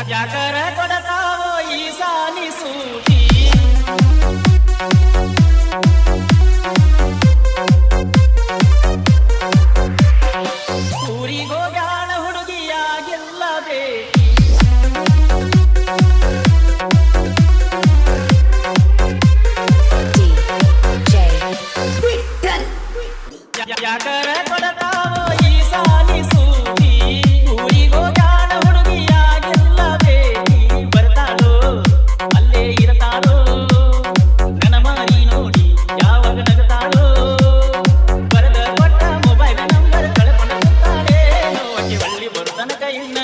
ಯಾಕರ ಕೊಡತಾವೋ ಈ ಸಾಲಿ ಸೂಟಿ ಊರಿಗೋಗ್ಯಾಳ ಹುಡುಗಿಯಾಗಿಲ್ಲ ಬೇಕಿ ಯಾಕರ ಕೊಡತಾವೋ ಈ ಸಾಲಿ ಸೂಟಿ ಊರಿಗೋಗ್ಯಾಳ ಹುಡುಗಿಯಾಗಿಲ್ಲ ಬೇಕಿ ಬರ್ತಾಳೋ ಅಲ್ಲೇ ಇರತಾಳೋ ನನ್ನ ಮಾರಿ ನೋಡಿ ಯಾವಾಗ ನಗತಾಳೋ ಬರದ ಕೊಟ್ಟ ಮೊಬೈಲ್ ನಂಬರ್ ಕಳ್ಕೊಂಡು ಕೂತಾಳೆ ನೋಕಿ ಒಳ್ಳಿ ಬರುತನಕ ಇನ್ನ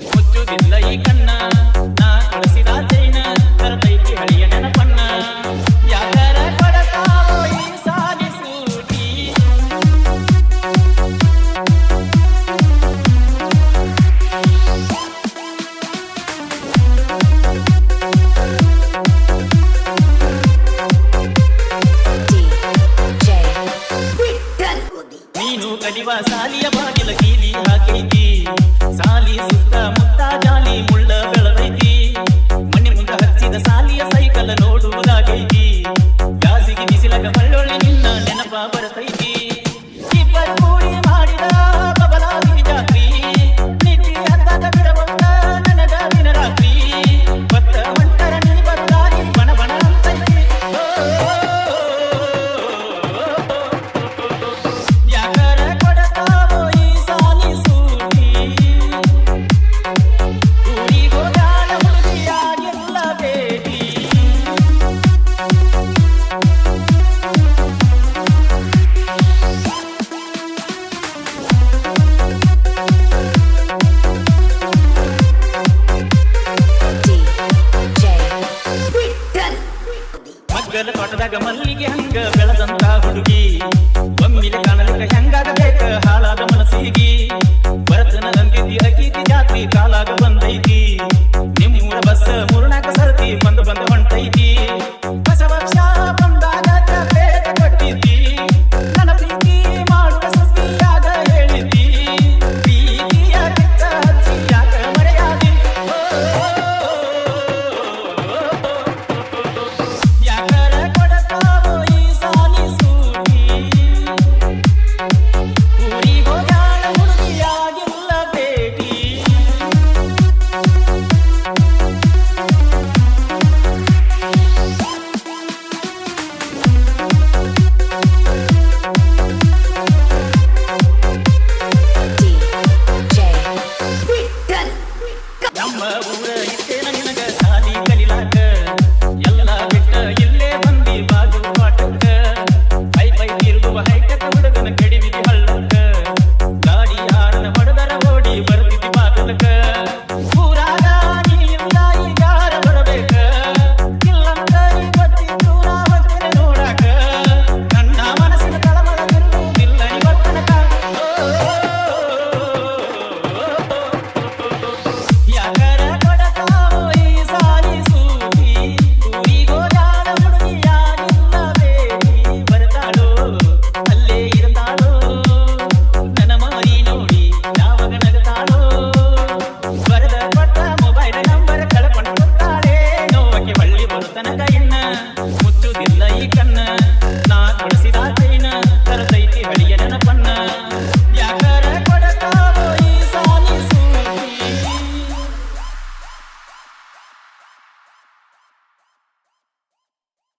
ಮುಚ್ಚುದಿಲ್ಲ ಈ ಕಣ್ಣ ನಾ ಕಳಿಸಿದ ಚೈನ ತರತೈತಿ ಹಳಿಯ ನೆನಪನ್ನ ಯಾಕರ ಕೊಡತಾವೋ ಈ ಸಾಲಿ ಸೂಟಿ ನೀನು ಕಲಿವ ಸಾಲಿಯ ಬಾಗಿಲ ಕೀಲಿ ಹಾಕೈತಿ ಸಾಲಿ ಸುತ್ತ ಮುತ್ತ ಜಾಲಿ ಮುಳ್ಳ ಬೆಳದೈತಿ ಮಣ್ಣಿ ಮುಂದ ಹಚ್ಚಿದ ಸಾಲಿಯ ಸೈಕಲ್ ನೋಡುವುದಾಗೈತಿ ಬ್ಯಾಸಿಗೆ ಬಿಸಿಲಗ ಬಳ್ಳೊಳ್ಳಿ ನಿನ್ನ ನೆನಪ ಬರ್ತೈತಿ ಇಬ್ಬರು ಕೂಡಿ ಮಾಡಿದ ಬಬಲಾದಿ ಜಾತ್ರಿ ನಿತ್ಯ ಅಂದಾಗ ಬಿಡಬಲ್ಲ ನನಗ ದಿನ ರಾತ್ರಿ ಬತ್ತ ಹೊಂಟರ ನೀ ಬದಲಾಗಿ ಬಣ ಬಣ ಅಂತೈತಿ ಯಾಕರ ಕೊಡತಾವೋ ಈ ಸಾಲಿ ಸೂಟಿ ಊರಿಗೋಗ್ಯಾಳ ಹುಡುಗಿಯಾಗಿಲ್ಲ ಬೇಟಿ ಮಗ್ಗಲ ತೋಟದಾಗ ಮಲ್ಲಿಗೆ ಹಂಗ ಬೆಳೆದಂತ ಹುಡುಗಿ ಒಮ್ಮಿಲೆ ಕಾಣಲಿಕ್ಕ ಹೆಂಗಾಗಬೇಕ ಹಾಳಾದ ಮನಸ್ಸಿಗಿ ಬರತನ ನಂದಿದ್ದಿ ಅಕೀತಿ ಜಾತ್ರಿ ಕಾಲಾಗ ಬಂದೈತಿ ನಿಮ್ಮೂರ ಬಸ್ ಮೂರ್ನಾಕ ಸರ್ತಿ ಬಂದು ಹೊಂಟೈತಿ ಹೊಸ ವರ್ಷ ಬಂದಾಗ ಚಾಪೇಟ ಕೊಟ್ಟಿದ್ದಿ ನನ್ನ ಪ್ರೀತಿ ಮಾಡುವ ಸುದ್ದಿಯಾಗ ಹೇಳಿದ್ದಿ ಪ್ರೀತಿಯ ಕಿತ್ತ ಹಚ್ಚಿ ಯಾಕ ಮರೆಯಾದಿ ಯಾಕರ ಕೊಡತಾವೋ ಈ ಸಾಲಿ ಸೂಟಿ ಊರಿಗೋಗ್ಯಾಳ ಹುಡುಗಿಯಾಗಿಲ್ಲ ಬೇಟಿ ನಮ್ಮ ಊರ